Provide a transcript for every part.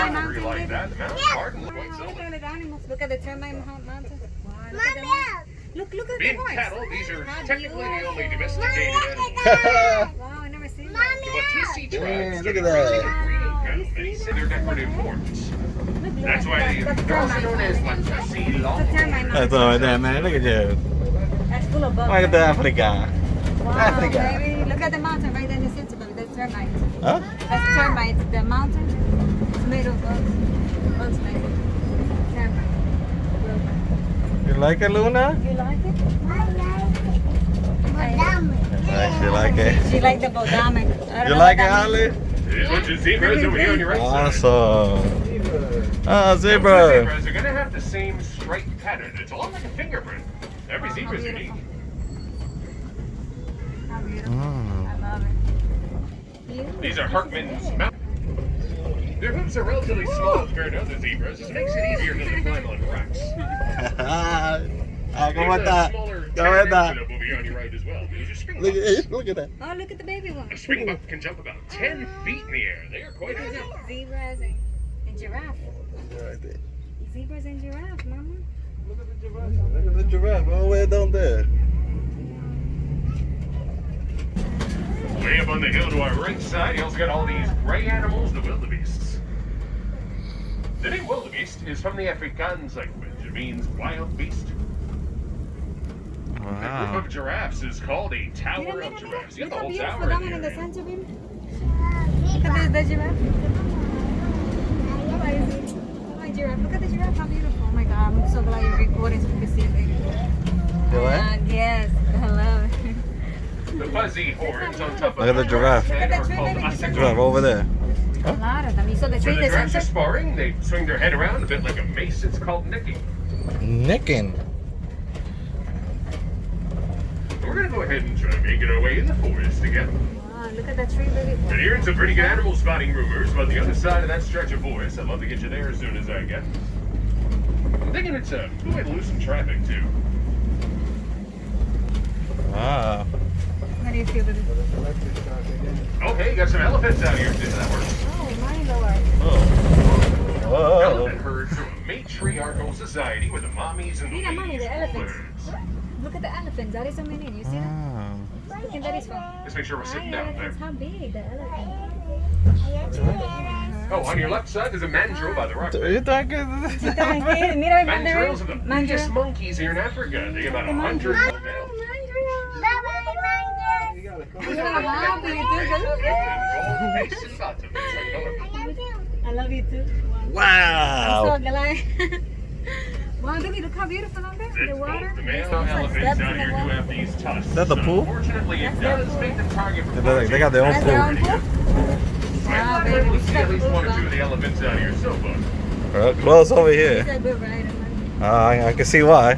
termite mountain, like baby. that. The mountain garden looks Wow, quite look similar. at the animals. Look at the termite mountain. Wow, look at the horse. Look at Being the horse. cattle, these are How technically the only beautiful. domesticated animals. Wow, I never seen that. The Watusi Yeah, tribes look are at that. breeding Wow, cattle. you see They say that? they're decorative forms. Look, That's why that's they're also termite. known as Watusi It's a long. termite mountain. That's all that, man. Look at you. That's full of bugs. Look at the Africa. Wow, Africa. baby. Look at the mountain right there in the center, baby. That's termites. Huh? That's termites. The mountain is made of bugs. Bugs, baby. Termites. You like it, Luna? You like it? Nice, you like it. She like the bodamic. You like it, Holly? There's a bunch of zebras over here on your right side. Awesome. Oh, Some zebra. zebras are going to have the same striped pattern. It's a lot like a fingerprint. Every zebra is unique. How beautiful. Mm. I love it. Beautiful. These are Hartman's mountain. Their hooves are relatively small compared to other zebras. This makes it easier for them to climb on rocks. ¿Cómo There's a está? smaller ¿Cómo terror está? antelope over here on your right as well. These are springboks. Look at that. Oh, look at the baby one. A springbuck can jump about 10 feet in the air. They are quite These easy. are zebras and giraffe. Right there. Zebras and giraffe, mama. Look at the giraffe. Look at the giraffe all the way down there. Way up on the hill to our right side, you also got all these gray animals, the wildebeests. The name wildebeest is from the Afrikaans language. It means wild beast. A group Wow. of giraffes is called a tower Mira, of mira, giraffes. mira. You got Look the how whole beautiful tower that one in the in here. center, baby. Look at the giraffe. Hi, giraffe. Look at the giraffe. How beautiful. Oh my God. I'm so glad you're recording so we can see it, baby. You like? Yes. Hello. The fuzzy horns on top of Look at the giraffe. Look at the are tree, called baby. ossic Giraffe over there. A lot of them. You saw the When tree the in the giraffes are center? sparring, they swing their head around a bit like a mace. It's called nicking. Nicking. We're going to go ahead and try making our way in the forest together. Wow, look at that tree, baby. Been hearing some pretty good animal spotting rumors about the other side of that stretch of forest. I'd love to get you there as soon as I can. I'm thinking it's a good way to loosen traffic, too. Wow. How do you feel, baby? Okay, you got some elephants out here. Did that work? Oh, my Lord. Oh. Whoa. Elephant herds are a matriarchal society where the mommies and the Mira, mommy, ladies the rule elephants. herds. Look at the elephants. That is so many. You see that? Wow. Look at that is from. Just make sure we're sitting Hi, down there. elephants. How big the elephant? Oh, on your left side, there's a mandrill by the rock. You think Mira, Mandrills are the biggest mandrill. monkeys here in Africa. They get about The 100 mandrill. males. I'm so happy. I love you too. Wow. I'm so glad. Wow, look how beautiful out there. The water. The male It's like elephants steps out in the here do water. have these tusks. Is that the pool? Unfortunately, it does make them target for They got their own That's their own pool. pool? Wow, baby. We'll This is see a at least good one or two ride. of the elephants out here so far. Close over This here. is a good ride, man. I can see why.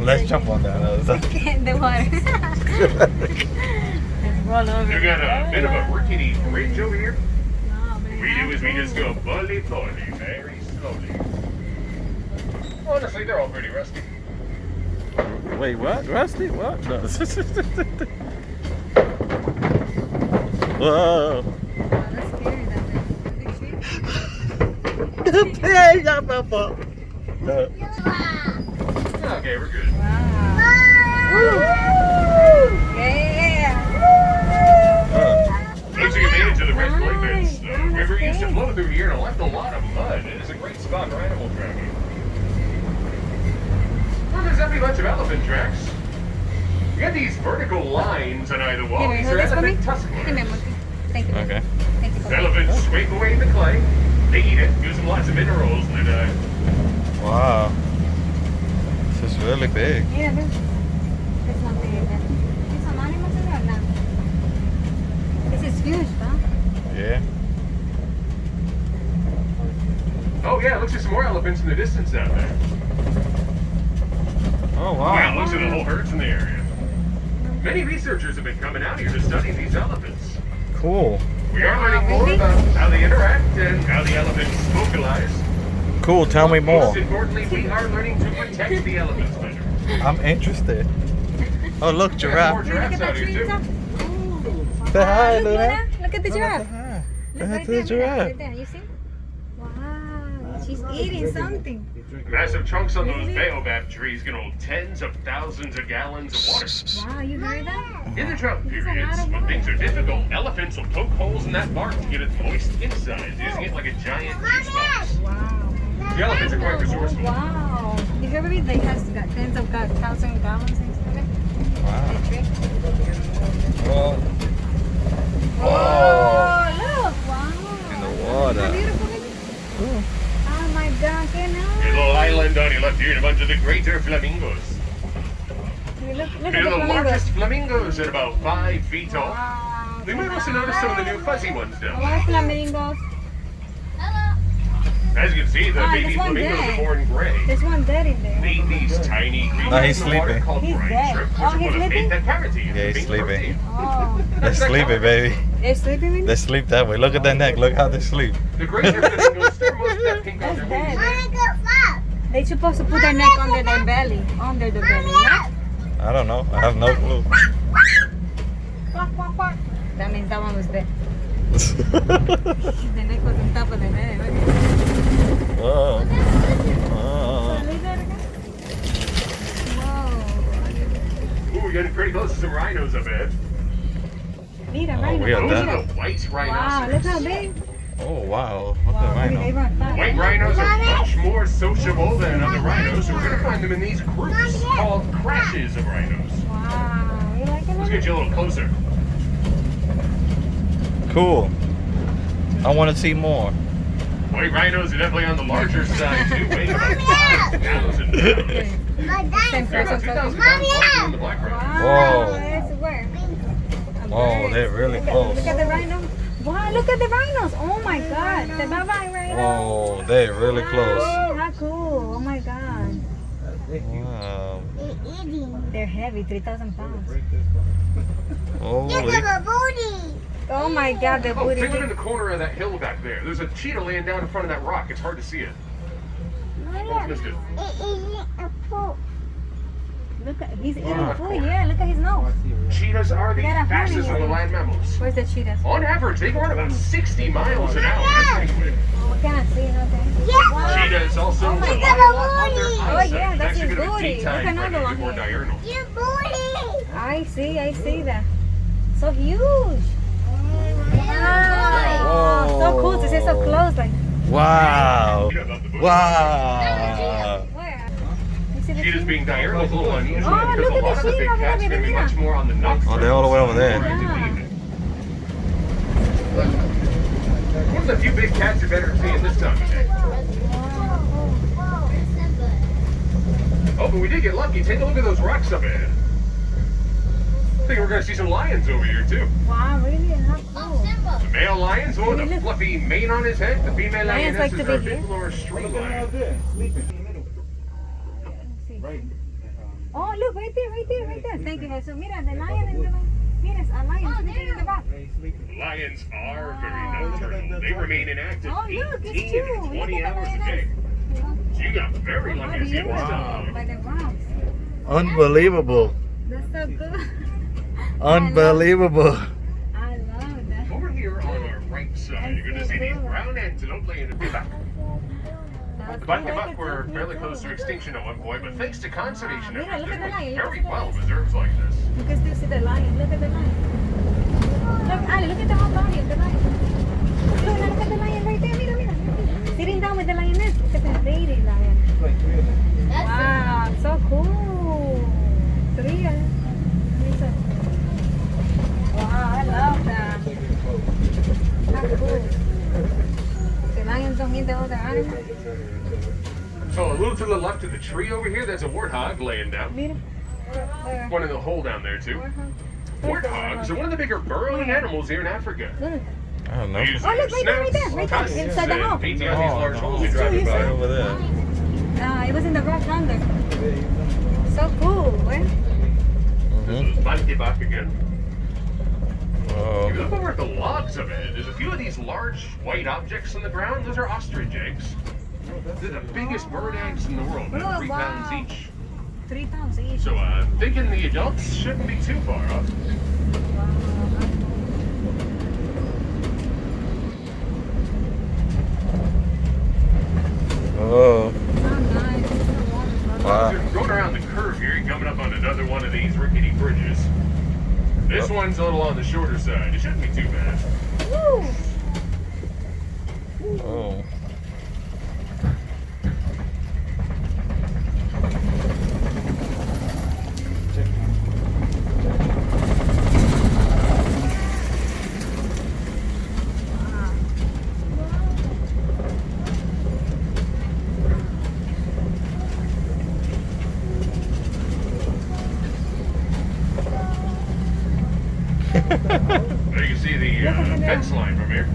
Let's jump on that. The water. Let's roll over. You got a bit of a rickety bridge over here. No, baby. We do is we just go bully very slowly. Honestly, they're all pretty rusty. Wait, what? Rusty? What? No. Whoa. Oh, that's scary, that big tree. Hey, y'all papa. Okay, we're good. Wow. Yeah. Looks like you made it to the Red Clay Beds. The Nice. river used to flow through here and left a lot of mud. It is a great spot for animal tracking. Well, there's every bunch of elephant tracks. You got these vertical lines on either wall. Here, These hold are this for me. elephant tusk Give me a lines. monkey. Thank you. baby. Okay. Thank you. Elephants scrape away the clay. They eat it, use lots of minerals, and they die. Wow. This is really big. Mira, ven. It's not big. ¿Hay some animals in there or not? This is huge, huh? Yeah. Oh yeah, looks like some more elephants in the distance out there. Oh, Wow, wow. looks like the whole herd's in the area. Many researchers have been coming out here to study these elephants. Cool. We are learning more about how they interact and how the elephants vocalize. Cool. Tell me more. Most importantly, we are learning to protect the elephants better. I'm interested. Oh, look, More giraffe. giraffes Look at out that here tree too. top. Say hi, Look, Luna. Luna. Look at the giraffe. Look, right there, Mira, right there. You see? Wow, she's eating something. Massive chunks on those baobab trees can hold tens of thousands of gallons of water. Wow, you heard that? In the drought There's a lot periods, of when water. things are difficult, elephants will poke holes in that bark to get its moist insides, using it like a giant juice box. Wow. The elephants are quite resourceful. Wow. You heard me? They has got tens of thousand gallons and stuff. Wow. They drink. Whoa. Oh, look. Wow. In the Isn't water. that beautiful, baby? Cool. Oh my God, can Your I? little island on your left here, and a bunch of the greater flamingos. Look at the They're the flamingos. largest flamingos at about 5 feet tall. Wow. You might also notice some of the new fuzzy ones down A there. lot of flamingos. As you can see, the Ah, baby there's one flamingos dead. are born gray. There's one dead in there. They eat these tiny green No, he's in the water sleeping. called He's brine dead. shrimp, Oh, which is he's what is sleeping? beta-carotene. Yeah, he's pink sleeping. protein. Oh, They're sleeping, baby. they're sleeping in They sleep that way. Look at their neck. Look how they sleep. The greater flamingos store most of that pink on That's their wings. dead. They're supposed to put their neck under their belly. Under the belly, no? I don't know. I have no clue. Quack, quack, quack. That means that one was dead. The neck was on top of the head. Whoa. So Oh. leave that again. Whoa. Ooh, we're getting pretty close to some rhinos up ahead. Mira, Oh, rhino. we are Those done. are the white Wow, look rhinoceros. how big. Oh, wow. What Wow, the they rhino? run fast. White rhinos are much more sociable than other rhinos, so we're going to find them in these groups called crashes of rhinos. Wow, you like Let's it? get you a little closer. Cool. I want to see more. White rhinos are definitely on the larger side too, weighing about 5,000 pounds. Okay. Same They're about person. 2,000 pounds larger than the black rhino. Wow, Whoa. that's where. Oh, they're really close. Look at the rhino. Wow, look at the rhinos. Oh my God. The bye-bye rhino. Oh, they're really close. Oh, how cool. Oh my God. Wow. They're heavy, 3,000 pounds. Holy. Oh my God, the Oh, booty. take a look in the corner of that hill back there. There's a cheetah laying down in front of that rock. It's hard to see it. Almost missed it. Look at, he's eating Wow. food. Yeah, look at his nose. Cheetahs are the They got a fastest of honey the in it. land mammals. Where's the cheetahs? On average, they can run about 60 miles an hour. That's pretty quick. Oh, we cannot see nothing. Wow. Cheetahs also Oh my rely God. a lot on their Oh, eyesight. yeah, It's that's actually his gonna be booty. Look daytime another friendly one before here. diurnal. I see that. So huge. Wow. Whoa. So cool to see so close. Like, Wow. Cheetah above the bush. Wow. where? You see the Cheetahs cheetah? being diurnal is a little unusual Oh, because look a at lot the of the big cheetah. cats are going to be Mira. much more on the nocturnal. Oh, they're all the way over there. more active in the Yeah. evening. One of the few big cats you're better seeing this time of day. Oh, but we did get lucky. Take a look at those rocks up ahead. I think we're going to see some lions over here, too. Wow, really? How cool. The male lion's the one with a fluffy mane on his head. The female Lions lioness like is to our be here. big lower stream lion. Oh, look, right there, right there, right there. Thank you, Jesus. Mira, the lion in the Mira, a lion sleeping in the back. Lions are very nocturnal. They remain inactive Oh, look, it's 18 true. to Look 20 at the hours a lioness. day. So you got very How lucky to see it this beautiful. time. By the rocks. Unbelievable. That's so good. Unbelievable. I love that. Over here on our right side, you're going to see these brown antelope laying in the back. The buck and buck were fairly close to extinction at one point, but thanks to conservation Mira, efforts, look at the they're lion, look very at the well lion. reserves like this. You can still see the lion. Look at the lion. Look, Ali, look at the whole body of the lion. Look at the lion right there. Mira, mira. Sitting down with the lioness. Look at the lady lion. Wow, so cool. Three. Wow, I love that. How cool. The lions don't eat the other animals. So a little to the left of the tree over here, there's a warthog laying down. Mira. Where? One in the hole down there too. Warthogs are one of the bigger burrowing animals here in Africa. Look. I don't know. They use Oh, look, right there, right there, snouts, right there, tusks, inside the and hole. feet on these large holes you It's drive true, you by. Right over there. It was in the rock under. So cool, eh? This is Bantibak again. Oh. If you look over at the logs of it, there's a few of these large white objects on the ground. Those are ostrich eggs. They're the biggest bird eggs in the world, about Oh, 3 wow. pounds each. 3 pounds each. So I'm thinking the adults shouldn't be too far off. Oh, nice. The water's running. wow. So going around the curve here, you're coming up on another one of these rickety bridges. This one's a little on the shorter side. It shouldn't be too bad. Woo! Oh. There you can see the fence line from here.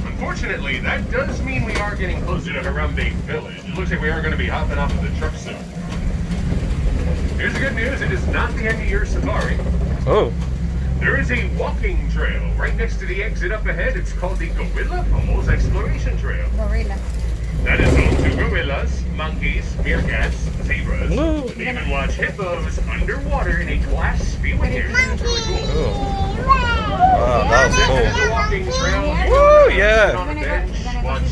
Unfortunately, that does mean we are getting closer to Harambe Village. It looks like we are going to be hopping off of the truck soon. Here's the good news. It is not the end of your safari. Oh. There is a walking trail right next to the exit up ahead. It's called the Gorilla Falls Exploration Trail. Gorilla. That is home to gorillas, monkeys, meerkats, zebras, Woo. and even watch hippos underwater in a glass view in here. It's really cool. Oh. Wow, that was This is cool. the walking trail. Woo, yeah. On a bench, watch